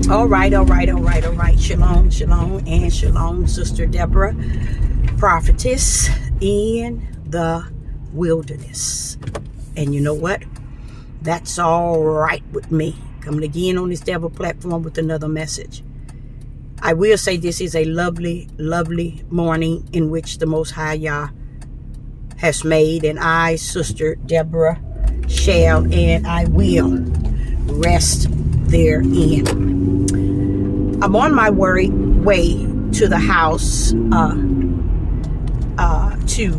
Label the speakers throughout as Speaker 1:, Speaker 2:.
Speaker 1: All right. Shalom, shalom, and shalom, Sister Deborah, prophetess in the wilderness. And you know what? That's all right with me. Coming again on this Devil platform with another message. I will say this is a lovely, lovely morning in which the Most High Yah has made, and I, Sister Deborah, shall and I will rest therein. I'm on my way to the house to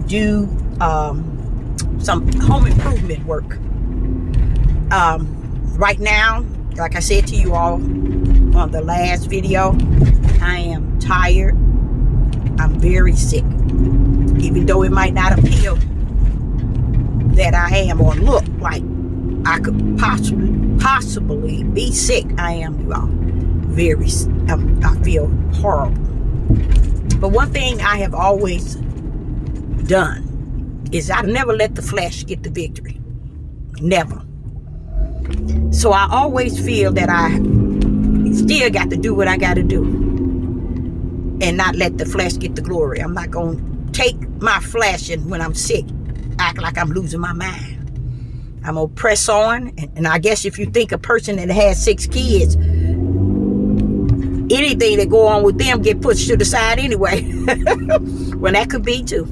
Speaker 1: do some home improvement work. Right now, like I said to you all on the last video, I am tired. I'm very sick. Even though it might not appear that I am or look like I could possibly be sick, I am, you all. I feel horrible. But one thing I have always done is I never let the flesh get the victory. Never. So I always feel that I still got to do what I got to do and not let the flesh get the glory. I'm not going to take my flesh and when I'm sick, act like I'm losing my mind. I'm going to press on. And I guess if you think a person that has 6 kids, anything that go on with them get pushed to the side anyway. Well, that could be too.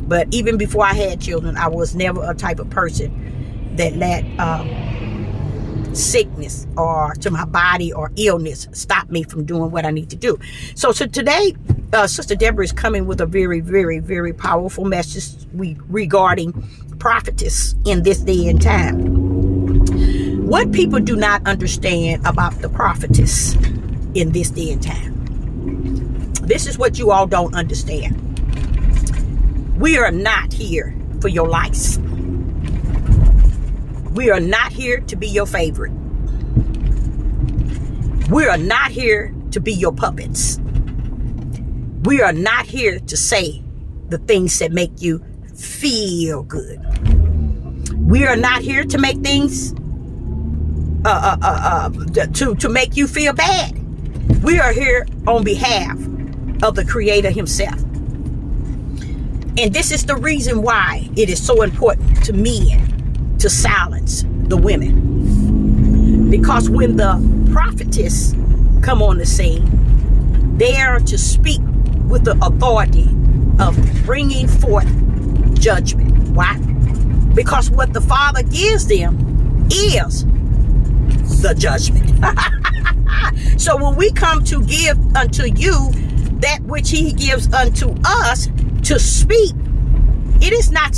Speaker 1: But even before I had children, I was never a type of person that let sickness or to my body or illness stop me from doing what I need to do. So today, Sister Deborah is coming with a very, very, very powerful message regarding prophetess in this day and time. What people do not understand about the prophetess in this day and time. This is what you all don't understand. We are not here for your likes. We are not here to be your favorite. We are not here to be your puppets. We are not here to say the things that make you feel good. We are not here to make things to make you feel bad. We are here on behalf of the Creator himself. And this is the reason why it is so important to men to silence the women. Because when the prophetess come on the scene, they are to speak with the authority of bringing forth judgment. Why? Because what the Father gives them is the judgment. So when we come to give unto you that which he gives unto us to speak, it is not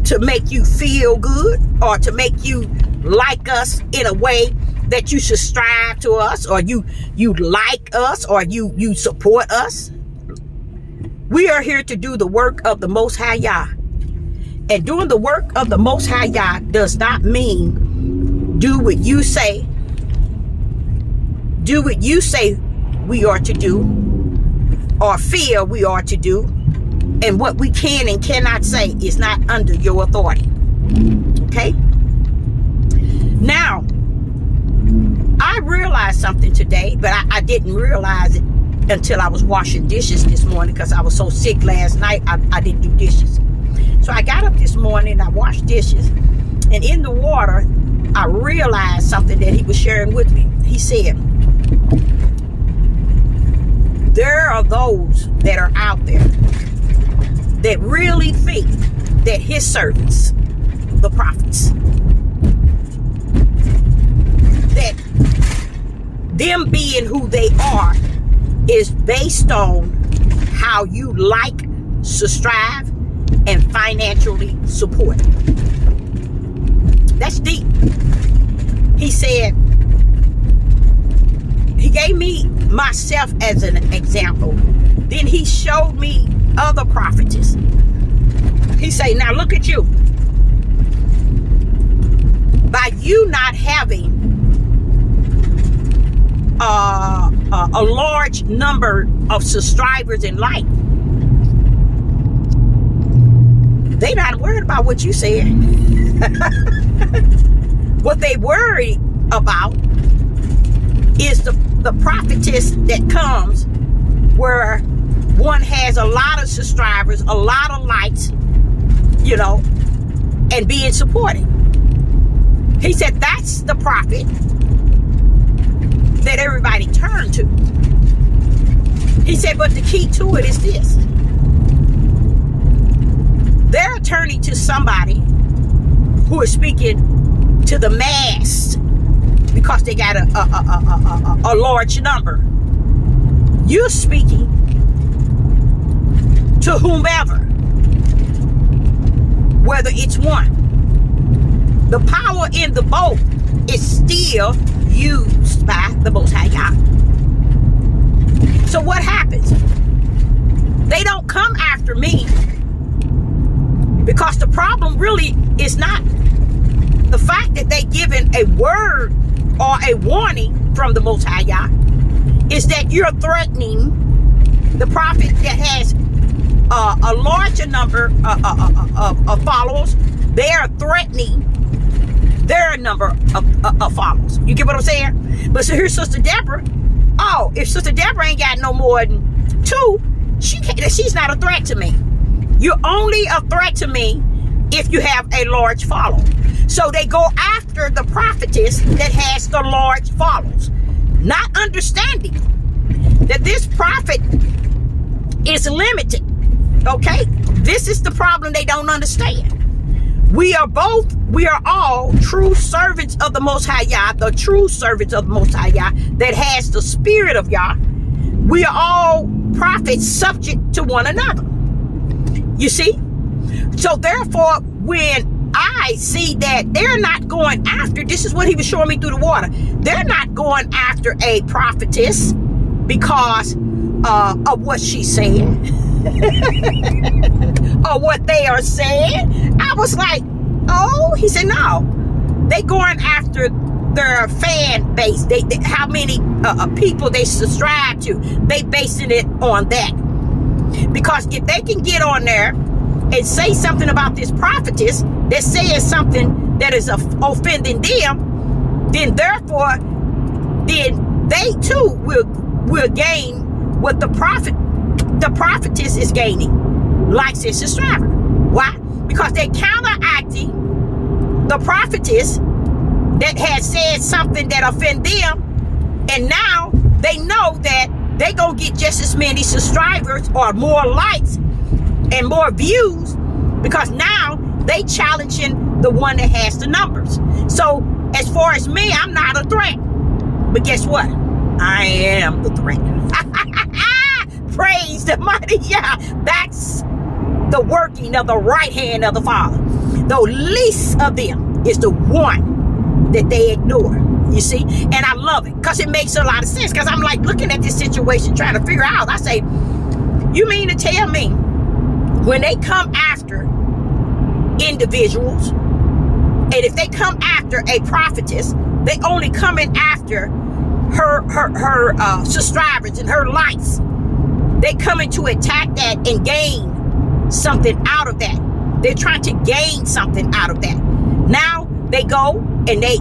Speaker 1: to make you feel good or to make you like us in a way that you should strive to us or you like us or you support us. We are here to do the work of the Most High Yah. And doing the work of the Most High Yah does not mean do what you say. Do what you say we are to do or feel we are to do. And what we can and cannot say is not under your authority. Okay? Now, I realized something today, but I didn't realize it until I was washing dishes this morning because I was so sick last night, I didn't do dishes. So I got up this morning, I washed dishes, and in the water, I realized something that he was sharing with me. He said, there are those that are out there that really think that his servants, the prophets, that them being who they are is based on how you like, subscribe, and financially support. That's deep. He said, he gave me myself as an example. Then he showed me other prophetess. He said, now look at you. By you not having a large number of subscribers and likes, they not worried about what you said. What they worry about is the the prophetess that comes where one has a lot of subscribers, a lot of likes, you know, and being supported. He said that's the prophet that everybody turned to. He said, but the key to it is this. They're turning to somebody who is speaking to the mass because they got a large number. You're speaking to whomever, whether it's one. The power in the both is still used by the Most High God. So what happens? They don't come after me because the problem really is not the fact that they given a word or a warning from the Most High God. Is that you're threatening the prophet that has a larger number of followers. They are threatening their number of followers. You get what I'm saying? But so here's Sister Deborah. Oh, if Sister Deborah ain't got no more than 2, she's not a threat to me. You're only a threat to me if you have a large following. So they go after the prophetess that has the large followers, not understanding that this prophet is limited. Okay? This is the problem they don't understand. We are all true servants of the Most High Yah, the true servants of the Most High Yah that has the spirit of Yah. We are all prophets subject to one another. You see? So therefore, when I see that they're not going after, this is what he was showing me through the water. They're not going after a prophetess because of what she's saying. Or what they are saying. I was like, oh, he said, no. They going after their fan base. They how many people they subscribe to. They basing it on that. Because if they can get on there and say something about this prophetess that says something that is offending them, then therefore, then they too will gain what the prophetess is gaining, likes and subscriber. Why? Because they counteracting the prophetess that has said something that offend them, and now they know that they gonna get just as many subscribers or more likes and more views because now they challenging the one that has the numbers. So as far as me, I'm not a threat, but guess what? I am the threat. Praise the mighty Yah. That's the working of the right hand of the Father. The least of them is the one that they ignore. You see? And I love it because it makes a lot of sense. Because I'm like looking at this situation trying to figure out. I say, you mean to tell me when they come after individuals, and if they come after a prophetess, they only coming after her subscribers and her likes. They coming to attack that and gain something out of that. They're trying to gain something out of that. Now they go and they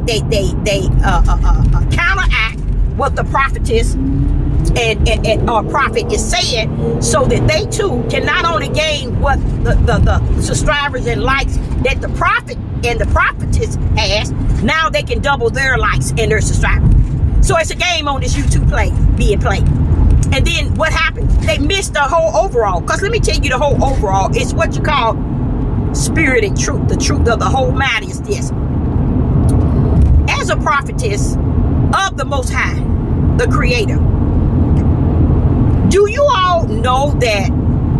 Speaker 1: counteract what the prophetess and or prophet is saying, so that they too can not only gain what the subscribers and likes that the prophet and the prophetess has, now they can double their likes and their subscribers. So it's a game on this YouTube being played. And then what happened? They missed the whole overall. Because let me tell you, the whole overall is what you call spirit and truth. The truth of the whole matter is this. As a prophetess of the Most High, the Creator, do you all know that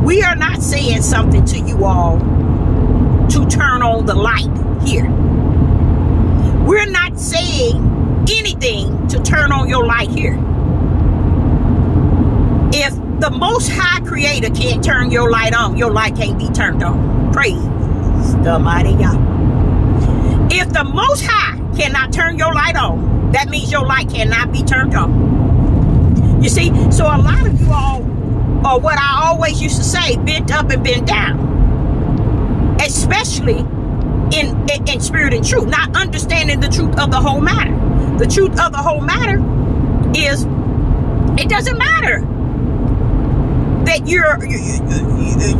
Speaker 1: we are not saying something to you all to turn on the light here? We're not saying anything to turn on your light here. If the Most High Creator can't turn your light on, your light can't be turned on. Praise the mighty God. If the Most High cannot turn your light on, that means your light cannot be turned on. You see, so a lot of you all, or what I always used to say, bent up and bent down, especially in spirit and truth, not understanding the truth of the whole matter. The truth of the whole matter is It doesn't matter that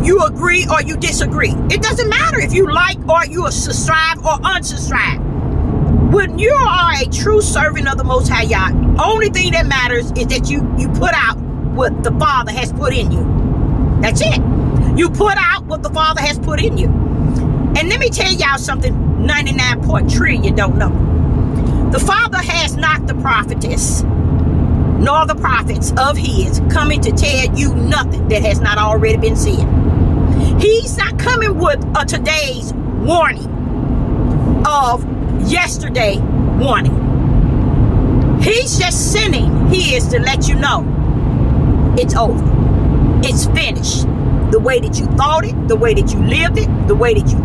Speaker 1: you agree or you disagree. It doesn't matter if you like or you subscribe or unsubscribe. When you are a true servant of the Most High Yah, only thing that matters is that you put out what the Father has put in you. That's it. You put out what the Father has put in you. And let me tell y'all something 99.3 you don't know. The Father has not the prophetess nor the prophets of his coming to tell you nothing that has not already been said. He's not coming with a today's warning of yesterday warning. He's just sending his to let you know it's over. It's finished. The way that you thought it, the way that you lived it, the way that you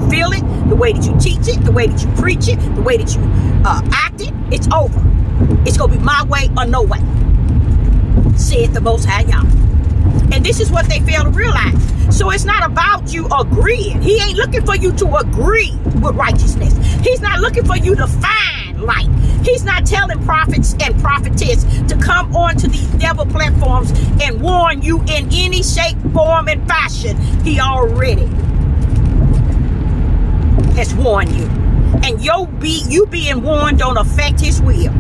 Speaker 1: feel it, the way that you teach it, the way that you preach it, the way that you act it, it's over. It's going to be my way or no way, said the Most High Yah. And this is what they fail to realize. So it's not about you agreeing. He ain't looking for you to agree with righteousness. He's not looking for you to find light. He's not telling prophets and prophetess to come onto these devil platforms and warn you in any shape, form, and fashion. He already has warned you. And you being warned don't affect his will.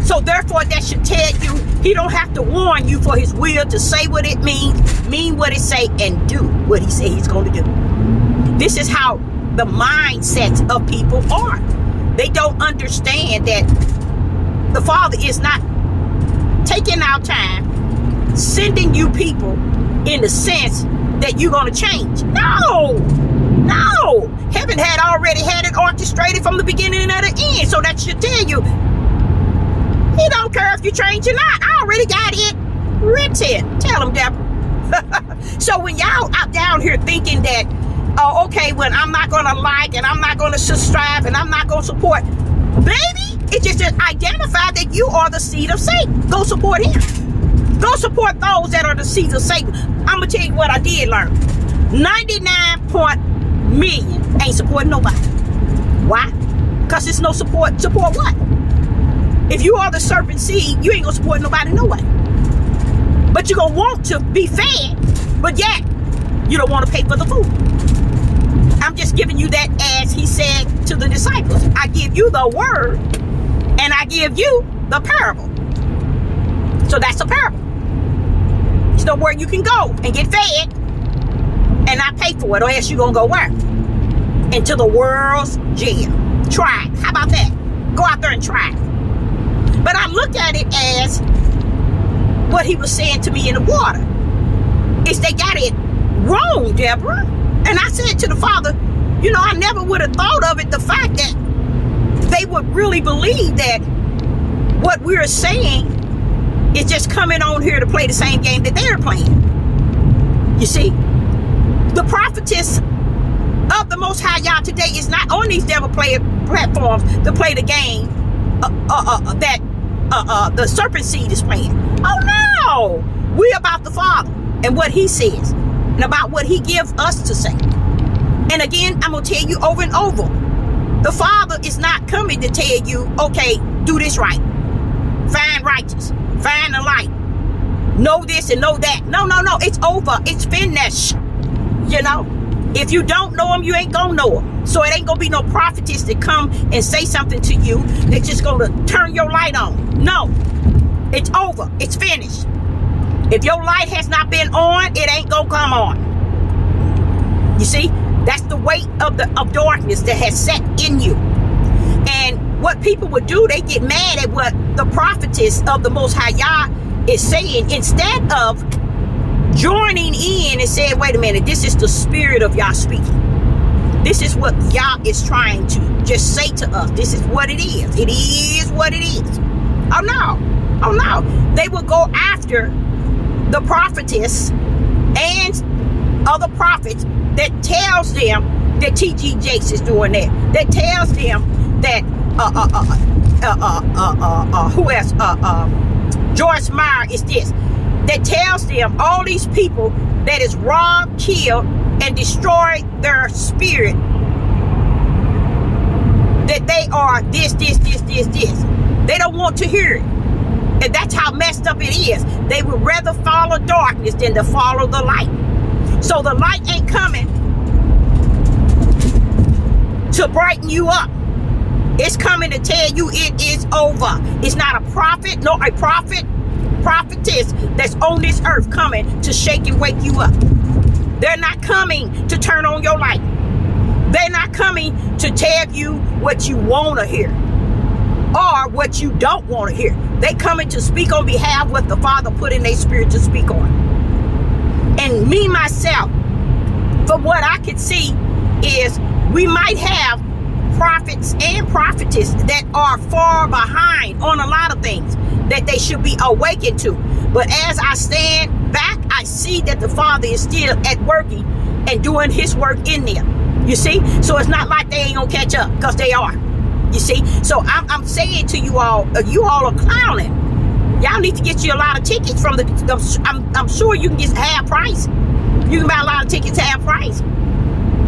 Speaker 1: So therefore, that should tell you he don't have to warn you for his will to say what it means, mean what it say, and do what he say he's going to do. This is how the mindsets of people are. They don't understand that the Father is not taking our time, sending you people in the sense that you're going to change. No. Heaven had already had it orchestrated from the beginning and the end. So that should tell you, he don't care if you change or not. I already got it written. Tell him, Deborah. So when y'all out down here thinking that, oh, okay, well, I'm not going to like and I'm not going to subscribe and I'm not going to support, baby, it just identify that you are the seed of Satan. Go support him. Go support those that are the seeds of Satan. I'm going to tell you what I did learn. 99 million ain't supporting nobody. Why? Because it's no support. Support what? If you are the serpent seed, you ain't going to support nobody no way. But you're going to want to be fed, but yet you don't want to pay for the food. I'm just giving you that as he said to the disciples. I give you the word and I give you the parable. So that's a parable. There's nowhere you can go and get fed and not pay for it, or else you're going to go where? Into the world's jail. Try it. How about that? Go out there and try it. But I looked at it as what he was saying to me in the water. Is they got it wrong, Deborah. And I said to the Father, you know, I never would have thought of it, the fact that they would really believe that what we're saying is just coming on here to play the same game that they're playing. You see, the prophetess of the Most High Yah today is not on these devil platforms to play the game that the serpent seed is playing. Oh no, we about the Father and what he says and about what he gives us to say. And again, I'm gonna tell you over and over, the Father is not coming to tell you, okay, do this right, find righteous, find the light, know this and know that. No, it's over. It's finished. You know, if you don't know him, you ain't gonna know him. So it ain't gonna be no prophetess that come and say something to you that's just gonna turn your light on. No, it's over. It's finished. If your light has not been on, it ain't gonna come on. You see, that's the weight of darkness that has set in you. And what people would do, they get mad at what the prophetess of the Most High Yah is saying, instead of joining in and saying, wait a minute, this is the spirit of Yah speaking. This is what Yah is trying to just say to us. This is what it is. It is what it is. Oh no. They will go after the prophetess and other prophets that tells them that T.G. Jakes is doing that. That tells them that who else? Joyce Meyer is this. That tells them all these people that is robbed, killed, and destroyed their spirit. That they are this. They don't want to hear it. And that's how messed up it is. They would rather follow darkness than to follow the light. So the light ain't coming to brighten you up. It's coming to tell you it is over. It's not a prophet, nor a prophetess that's on this earth coming to shake and wake you up. They're not coming to turn on your light. They're not coming to tell you what you want to hear or what you don't want to hear. They coming to speak on behalf of what the Father put in their spirit to speak on. And me, myself, from what I could see is we might have prophets and prophetess that are far behind on a lot of things that they should be awakened to. But as I stand back, I see that the Father is still at working and doing his work in them. You see? So it's not like they ain't gonna catch up, because they are. You see? So I'm saying to you all are clowning. Y'all need to get you a lot of tickets from I'm sure you can get half price. You can buy a lot of tickets half price.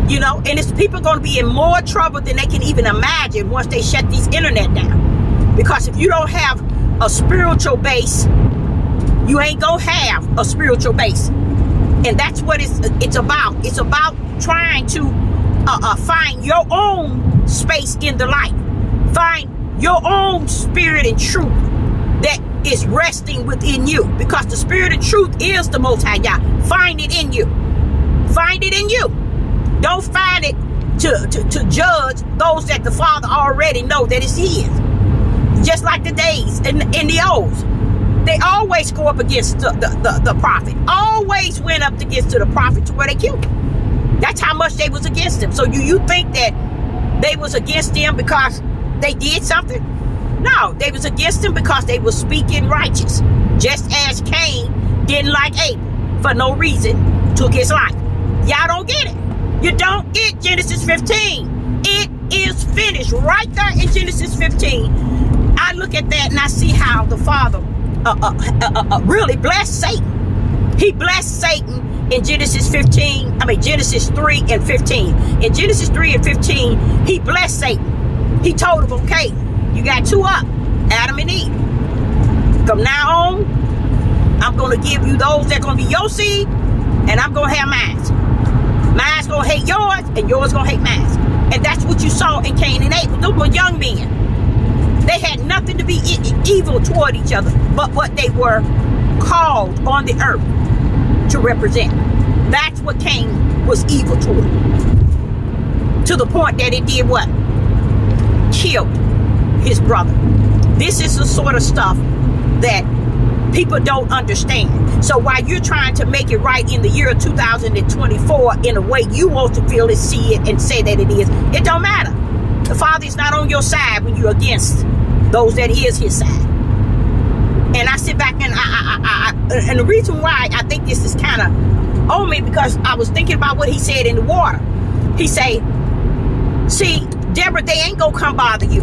Speaker 1: You know, and it's people going to be in more trouble than they can even imagine once they shut these internet down. Because if you don't have a spiritual base, you ain't going to have a spiritual base. And that's what it's about. It's about trying to find your own space in the light. Find your own spirit and truth that is resting within you. Because the spirit and truth is the Most High God. Find it in you. Find it in you. Don't find it to judge those that the Father already know that it's his. Just like the days in the olds. They always go up against the prophet. Always went up against the prophet to where they killed him. That's how much they was against him. So you think that they was against him because they did something? No, they was against him because they was speaking righteous. Just as Cain didn't like Abel for no reason, took his life. Y'all don't get it. You don't get Genesis 15. It is finished right there in Genesis 15. I look at that and I see how the Father really blessed Satan. He blessed Satan in Genesis 3 and 15. In Genesis 3 and 15, he blessed Satan. He told him, okay, you got two up, Adam and Eve. From now on, I'm going to give you those that are going to be your seed, and I'm going to have mine. Mine's going to hate yours, and yours going to hate mine. And that's what you saw in Cain and Abel. Those were young men. They had nothing to be evil toward each other, but what they were called on the earth to represent. That's what Cain was evil toward. To the point that it did what? Killed his brother. This is the sort of stuff that people don't understand. So while you're trying to make it right in the year 2024 in a way you want to feel it, see it, and say that it is, it don't matter. The Father is not on your side when you're against those that is his side. And I sit back and and the reason why I think this is kind of on me, because I was thinking about what he said in the water. He say, see, Deborah, they ain't gonna come bother you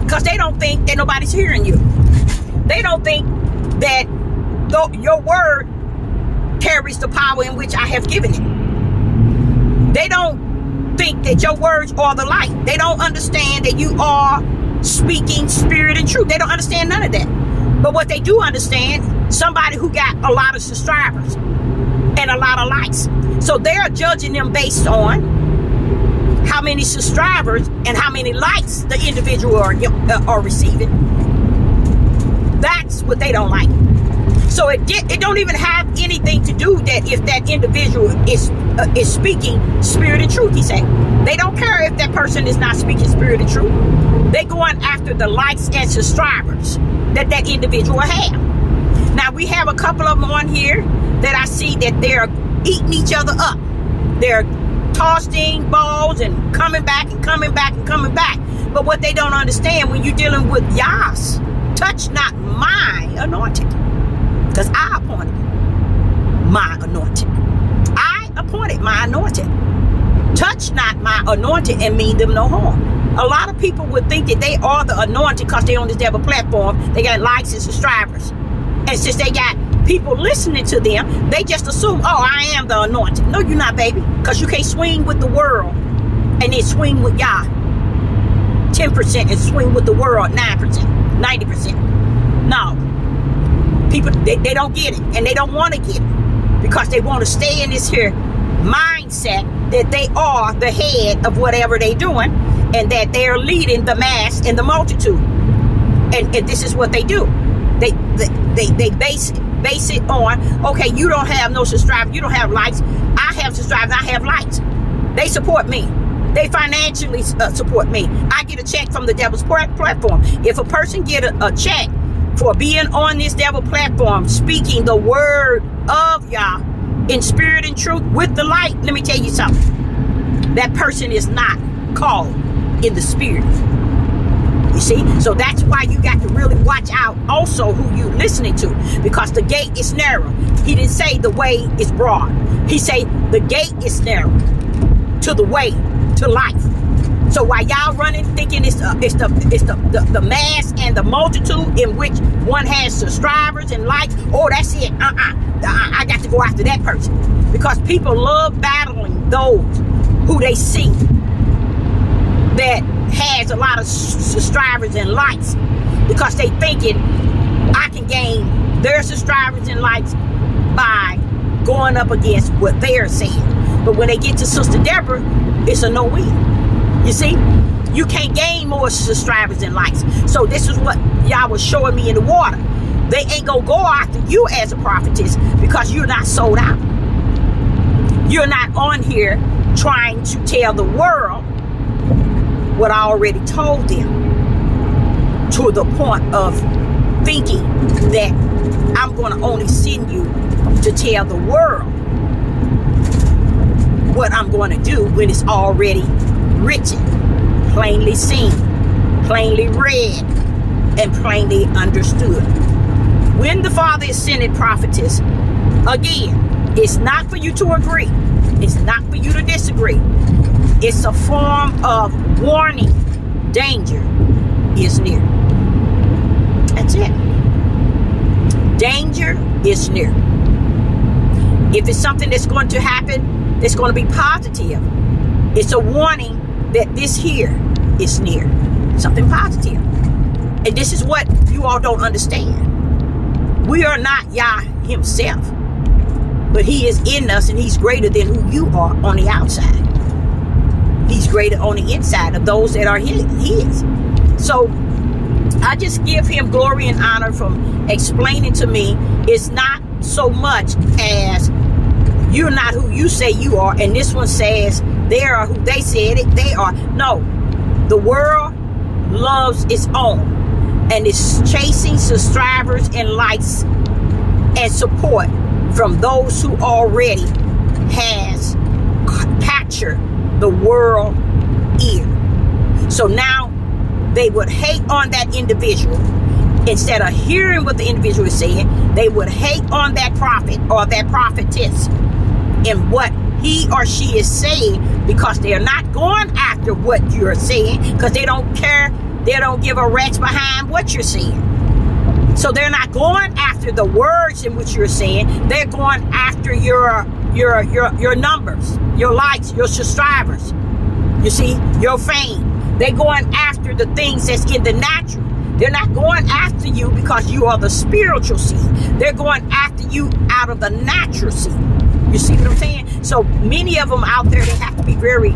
Speaker 1: because they don't think that nobody's hearing you. They don't think that your word carries the power in which I have given it. They don't think that your words are the light. They don't understand that you are speaking spirit and truth. They don't understand none of that. But what they do understand, somebody who got a lot of subscribers and a lot of likes. So they're judging them based on how many subscribers and how many likes the individual are receiving. That's what they don't like. So it don't even have anything to do that if that individual is speaking spirit and truth. He said they don't care if that person is not speaking spirit and truth. They going after the likes and subscribers that individual have. Now we have a couple of them on here that I see that they're eating each other up. They're tossing balls and coming back and coming back and coming back. But what they don't understand, when you're dealing with Yah's, touch not my anointed, because I appointed my anointed. I appointed my anointed. Touch not my anointed and mean them no harm. A lot of people would think that they are the anointed because they're on this devil platform. They got likes and subscribers. And since they got people listening to them, they just assume, oh, I am the anointed. No, you're not, baby. Because you can't swing with the world and then swing with Yah. 10% and swing with the world 9%, 90%. No. People, they don't get it, and they don't want to get it, because they want to stay in this here mindset that they are the head of whatever they're doing, and that they're leading the mass and the multitude. And this is what they do. They base it on, okay, you don't have no subscribers, you don't have likes. I have subscribers, I have likes. They support me. They financially support me. I get a check from the devil's platform. If a person get a check for being on this devil platform, speaking the word of Yah in spirit and truth with the light, let me tell you something. That person is not called in the spirit. You see? So that's why you got to really watch out also who you listening to, because the gate is narrow. He didn't say the way is broad. He said the gate is narrow to the way to life. So while y'all running thinking it's the mass and the multitude in which one has subscribers and likes, oh, that's it. I got to go after that person, because people love battling those who they see that has a lot of subscribers and likes, because they thinking I can gain their subscribers and likes by going up against what they're saying. But when they get to Sister Deborah, it's a no-win. You see, you can't gain more subscribers and likes. So this is what y'all was showing me in the water. They ain't gonna go after you as a prophetess, because you're not sold out. You're not on here trying to tell the world what I already told them, to the point of thinking that I'm going to only send you to tell the world what I'm going to do, when it's already written, plainly seen, plainly read, and plainly understood. When the Father is sending prophetess, again, it's not for you to agree. It's not for you to disagree. It's a form of warning. Danger is near. That's it. Danger is near. If it's something that's going to happen, that's going to be positive, it's a warning that this here is near. Something positive. And this is what you all don't understand. We are not Yah himself, but he is in us, and he's greater than who you are on the outside. He's greater on the inside of those that are his. So I just give him glory and honor from explaining to me. It's not so much as you're not who you say you are, and this one says they are who they said it they are. No, the world loves its own, and it's chasing subscribers and likes and support from those who already has captured the world ear. So now they would hate on that individual. Instead of hearing what the individual is saying, they would hate on that prophet or that prophetess and what he or she is saying, because they are not going after what you're saying, because they don't care. They don't give a rat's behind what you're saying. So they're not going after the words in which you're saying. They're going after your numbers, your likes, your subscribers. You see, your fame. They're going after the things that's in the natural. They're not going after you because you are the spiritual seed. They're going after you out of the natural seed. You see what I'm saying? So many of them out there, they have to be very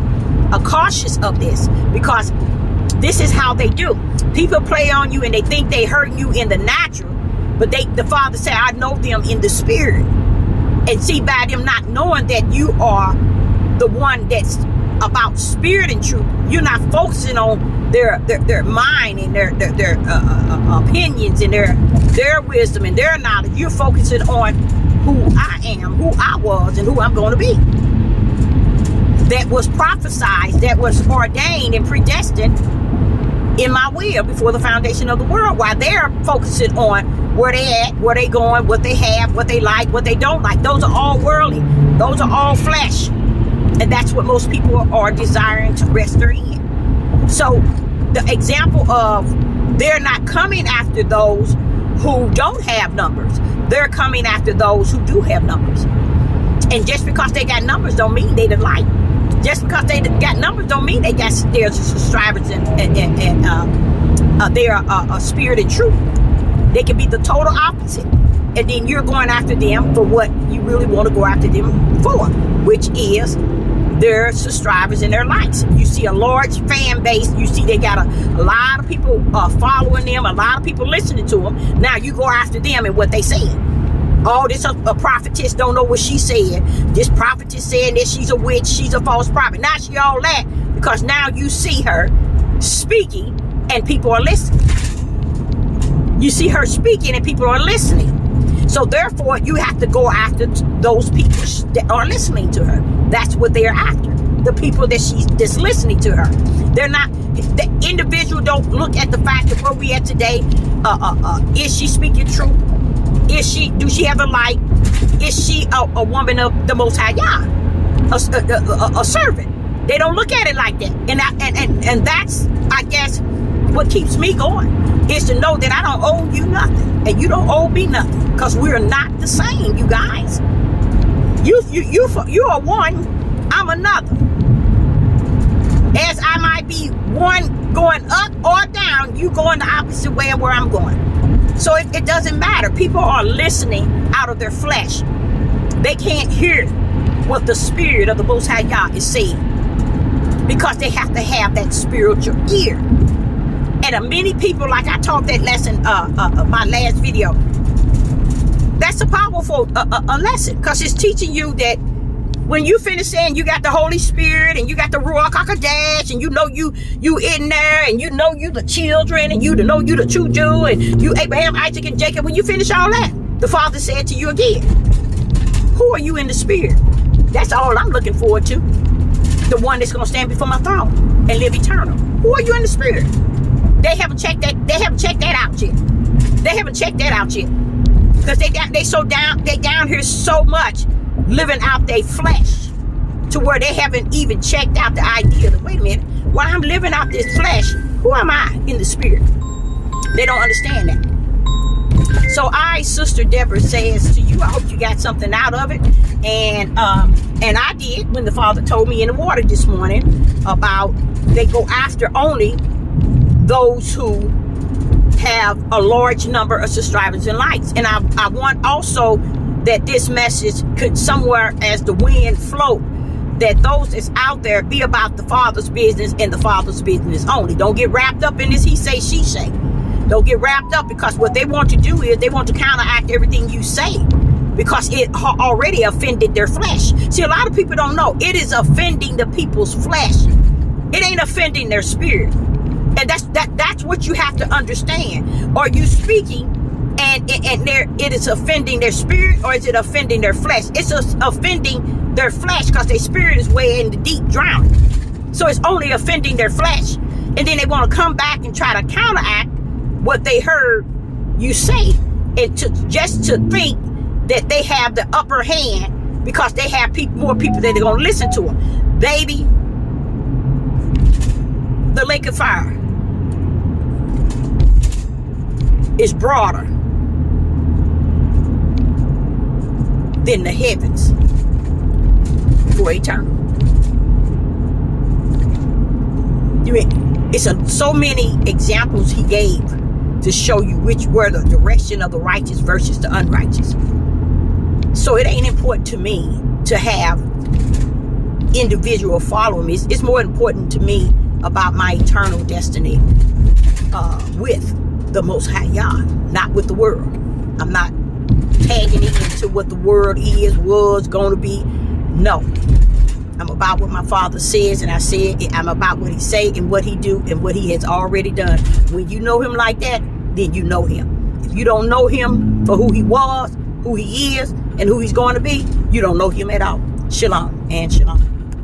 Speaker 1: cautious of this, because this is how they do. People play on you and they think they hurt you in the natural, but the Father said, I know them in the spirit. And see, by them not knowing that you are the one that's about spirit and truth, you're not focusing on their mind and their opinions and their wisdom and their knowledge. You're focusing on who I am, who I was, and who I'm going to be. That was prophesied, that was ordained and predestined in my will before the foundation of the world, while they're focusing on where they at, where they going, what they have, what they like, what they don't like. Those are all worldly. Those are all flesh. And that's what most people are desiring to rest their in. So the example of they're not coming after those who don't have numbers. They're coming after those who do have numbers. And just because they got numbers don't mean they the light. Just because they got numbers don't mean they got their subscribers and they are a spirit and truth. They can be the total opposite. And then you're going after them for what you really want to go after them for, which is their subscribers and their likes. You see a large fan base. You see they got a lot of people following them, a lot of people listening to them. Now you go after them and what they saying. Oh, this a prophetess don't know what she said. This prophetess saying that she's a witch, she's a false prophet. Now she all that because now you see her speaking and people are listening. You see her speaking and people are listening. So therefore, you have to go after those people that are listening to her. That's what they're after. The people that's listening to her. They're not, the individual don't look at the fact of where we at today. Is she speaking truth? Do she have a light? Is she a woman of the Most High Yah? A servant? They don't look at it like that. And that's, I guess, what keeps me going, is to know that I don't owe you nothing and you don't owe me nothing, because we're not the same, you guys. You are one, I'm another. As I might be one going up or down, you going the opposite way of where I'm going. So it doesn't matter. People are listening out of their flesh. They can't hear what the Spirit of the Most High Yah is saying, because they have to have that spiritual ear. And many people, like I taught that lesson, my last video, that's a powerful a lesson, because it's teaching you that when you finish saying you got the Holy Spirit and you got the Ruach HaKodesh and you know you in there and you know you the children and you know you the true Jew and you Abraham, Isaac, and Jacob, when you finish all that, the Father said to you again, who are you in the Spirit? That's all I'm looking forward to. The one that's going to stand before my throne and live eternal. Who are you in the Spirit? They haven't checked that. They haven't checked that out yet. They haven't checked that out yet, because they down here so much living out their flesh to where they haven't even checked out the idea that, wait a minute, while I'm living out this flesh, who am I in the Spirit? They don't understand that. So Sister Deborah, says to you, I hope you got something out of it. And I did, when the Father told me in the water this morning about they go after only those who have a large number of subscribers and likes. And I want also that this message could somewhere, as the wind float, that those that's out there be about the Father's business and the Father's business only. Don't get wrapped up in this he say, she say. Don't get wrapped up, because what they want to do is they want to counteract everything you say, because it already offended their flesh. See, a lot of people don't know. It is offending the people's flesh. It ain't offending their spirit. And that's what you have to understand. Are you speaking and it is offending their spirit, or is it offending their flesh? It's offending their flesh, because their spirit is way in the deep drowning. So it's only offending their flesh. And then they want to come back and try to counteract what they heard you say, and to think that they have the upper hand because they have more people that are going to listen to them. Baby, the lake of fire is broader than the heavens for eternal. It's so many examples he gave to show you which were the direction of the righteous versus the unrighteous. So it ain't important to me to have individual following me. It's more important to me about my eternal destiny with the Most High Yah, not with the world. I'm not tagging it into what the world is, was, going to be. No. I'm about what my Father says, and I said I'm about what he say and what he do and what he has already done. When you know him like that, then you know him. If you don't know him for who he was, who he is, and who he's going to be, you don't know him at all. Shalom and shalom.